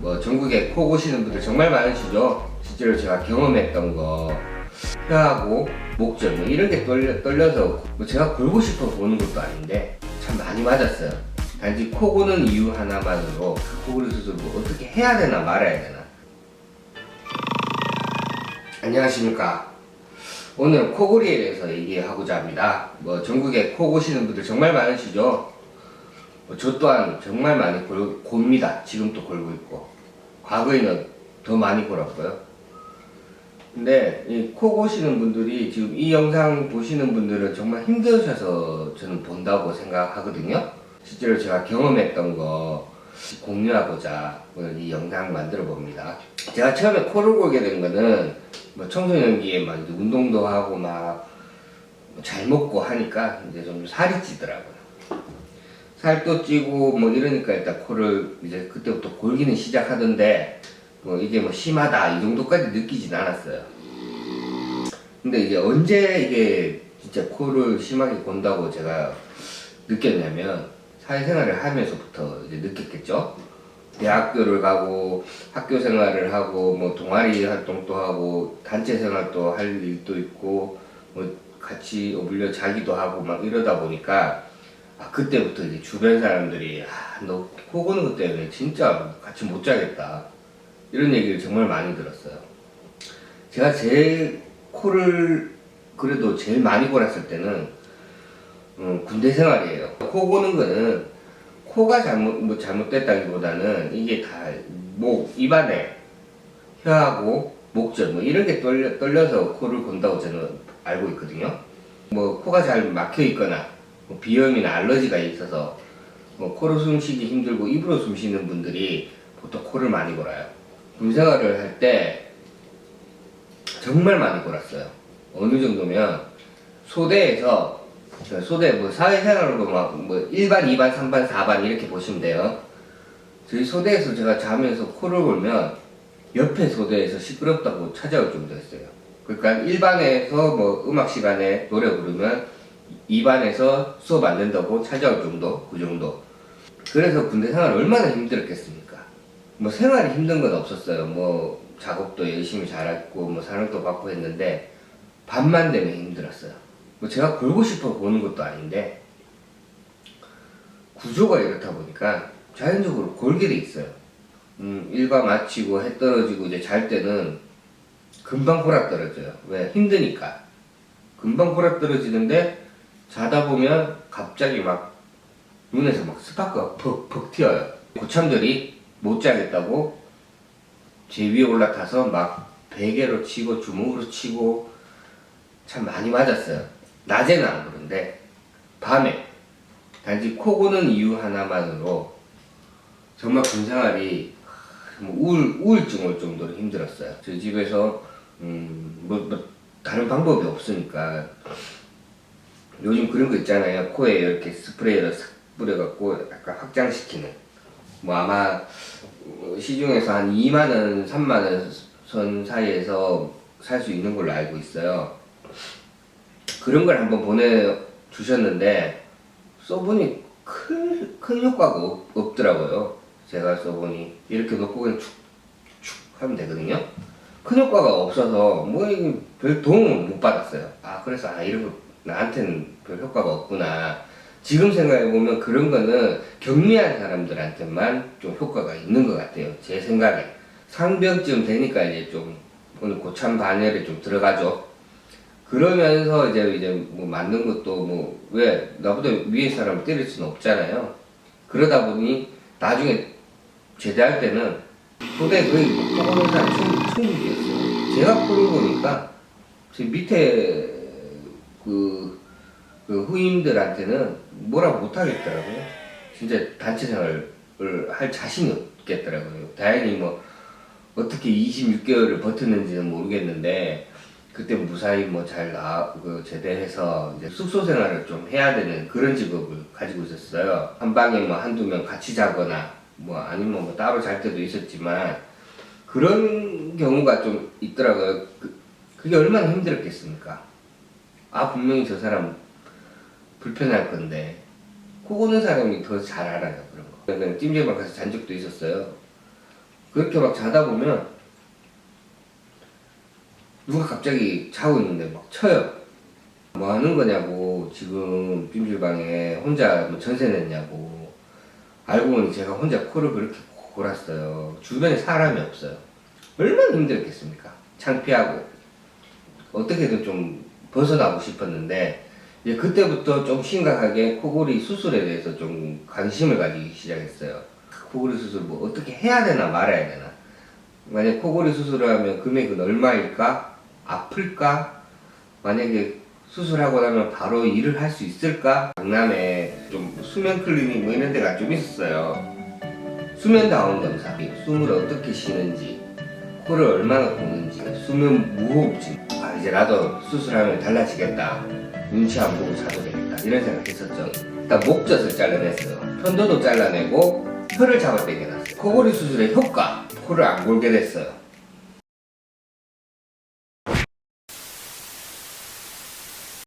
뭐 전국에 코 고시는 분들 정말 많으시죠? 실제로 제가 경험했던 거 혀하고 목젖 뭐 이런 게 떨려서 뭐 제가 골고 싶어 보는 것도 아닌데 참 많이 맞았어요. 단지 코 고는 이유 하나만으로 코골이 수술 뭐 어떻게 해야 되나 말아야 되나. 안녕하십니까. 오늘은 코골이에 대해서 얘기하고자 합니다. 뭐 전국에 코 고시는 분들 정말 많으시죠? 저 또한 정말 많이 곱니다. 지금도 골고 있고 과거에는 더 많이 골았고요. 근데 이 코 고시는 분들이 지금 이 영상 보시는 분들은 정말 힘드셔서 저는 본다고 생각하거든요. 실제로 제가 경험했던 거 공유하고자 오늘 이 영상 만들어 봅니다. 제가 처음에 코를 골게 된 거는 뭐 청소년기에 막 운동도 하고 막 잘 먹고 하니까 이제 좀 살이 찌더라고요. 살도 찌고 뭐 이러니까 일단 코를 이제 그때부터 골기는 시작하던데 뭐 이게 뭐 심하다 이 정도까지 느끼진 않았어요. 근데 이제 언제 이게 진짜 코를 심하게 곤다고 제가 느꼈냐면 사회생활을 하면서부터 이제 느꼈겠죠. 대학교를 가고 학교 생활을 하고 뭐 동아리 활동도 하고 단체 생활도 할 일도 있고 뭐 같이 어울려 자기도 하고 막 이러다 보니까 그때부터 이제 주변 사람들이 너 코 고는 것 때문에 진짜 같이 못 자겠다 이런 얘기를 정말 많이 들었어요. 제가 제 코를 그래도 제일 많이 골았을 때는 군대 생활이에요. 코 고는 거는 코가 잘못됐다기보다는 이게 다 입안에 혀하고 목젖 뭐 이런 게 떨려서 코를 곤다고 저는 알고 있거든요. 뭐 코가 잘 막혀 있거나 뭐 비염이나 알러지가 있어서 뭐 코로 숨 쉬기 힘들고 입으로 숨 쉬는 분들이 보통 코를 많이 골아요. 군 생활을 할 때 정말 많이 골았어요. 어느 정도면 소대에서 소대 뭐 사회생활로 막 뭐 1반, 2반, 3반, 4반 이렇게 보시면 돼요. 저희 소대에서 제가 자면서 코를 골면 옆에 소대에서 시끄럽다고 찾아올 정도였어요. 그러니까 1반에서 뭐 음악 시간에 노래 부르면 2반에서 수업 안 된다고 찾아올 정도, 그 정도. 그래서 군대 생활 얼마나 힘들었겠습니까? 뭐 생활이 힘든 건 없었어요. 뭐 작업도 열심히 잘했고 뭐 사랑도 받고 했는데 밤만 되면 힘들었어요. 뭐 제가 골고 싶어 보는 것도 아닌데 구조가 이렇다 보니까 자연적으로 골게 돼 있어요. 일과 마치고 해 떨어지고 이제 잘 때는 금방 골아 떨어져요. 왜? 힘드니까. 금방 골아 떨어지는데 자다 보면 갑자기 막 눈에서 막 스파크가 퍽퍽 튀어요. 고참들이 못 자겠다고 제 위에 올라타서 막 베개로 치고 주먹으로 치고 참 많이 맞았어요. 낮에는 안 그런데 밤에 단지 코 고는 이유 하나만으로 정말 군 생활이 우울증 올 정도로 힘들었어요. 저희 집에서 다른 방법이 없으니까 요즘 그런 거 있잖아요. 코에 이렇게 스프레이를 싹 뿌려갖고 약간 확장시키는 뭐 아마 시중에서 한 2만원, 3만원 선 사이에서 살 수 있는 걸로 알고 있어요. 그런 걸 한번 보내주셨는데 써보니 큰 효과가 없더라고요. 제가 써보니 이렇게 놓고 그냥 축축 하면 되거든요. 큰 효과가 없어서 뭐 별 도움을 못 받았어요. 그래서 이런 거 나한테는 별 효과가 없구나. 지금 생각해보면 그런 거는 경미한 사람들한테만 좀 효과가 있는 것 같아요. 제 생각에. 상병쯤 되니까 이제 좀 오늘 고참 반열에 좀 들어가죠. 그러면서 이제 뭐 맞는 것도 뭐 왜 나보다 위에 사람을 때릴 수는 없잖아요. 그러다 보니 나중에 제대할 때는 소대 거의 코 고는 사람 천국이었어요. 제가 코를 고니까 제 밑에 그 후임들한테는 뭐라 못하겠더라고요. 진짜 단체 생활을 할 자신이 없겠더라고요. 다행히 뭐 어떻게 26개월을 버텼는지는 모르겠는데 그때 무사히 뭐 잘 제대해서 이제 숙소 생활을 좀 해야 되는 그런 직업을 가지고 있었어요. 한 방에 뭐 한두 명 같이 자거나 뭐 아니면 뭐 따로 잘 때도 있었지만 그런 경우가 좀 있더라고요. 그게 얼마나 힘들었겠습니까? 분명히 저 사람 불편할 건데 코 고는 사람이 더 잘 알아요. 그런 거. 그냥 찜질방 가서 잔 적도 있었어요. 그렇게 막 자다 보면 누가 갑자기 자고 있는데 막 쳐요. 뭐 하는 거냐고, 지금 찜질방에 혼자 뭐 전세 냈냐고. 알고 보니 제가 혼자 코를 그렇게 골았어요. 주변에 사람이 없어요. 얼마나 힘들겠습니까? 창피하고 어떻게든 좀 벗어나고 싶었는데, 이제 그때부터 좀 심각하게 코골이 수술에 대해서 좀 관심을 가지기 시작했어요. 코골이 수술 뭐 어떻게 해야 되나 말아야 되나, 만약 코골이 수술을 하면 금액은 얼마일까, 아플까, 만약에 수술하고 나면 바로 일을 할 수 있을까. 강남에 좀 수면 클리닉 뭐 이런 데가 좀 있었어요. 수면 다운 검사, 숨을 어떻게 쉬는지, 코를 얼마나 고는지, 수면 무호흡증. 아, 이제 나도 수술하면 달라지겠다, 눈치 안 보고 자도 되겠다, 이런 생각했었죠. 일단 목젖을 잘라냈어요. 편도도 잘라내고 혀를 잡아당겨놨어요. 코골이 수술의 효과, 코를 안 골게 됐어요.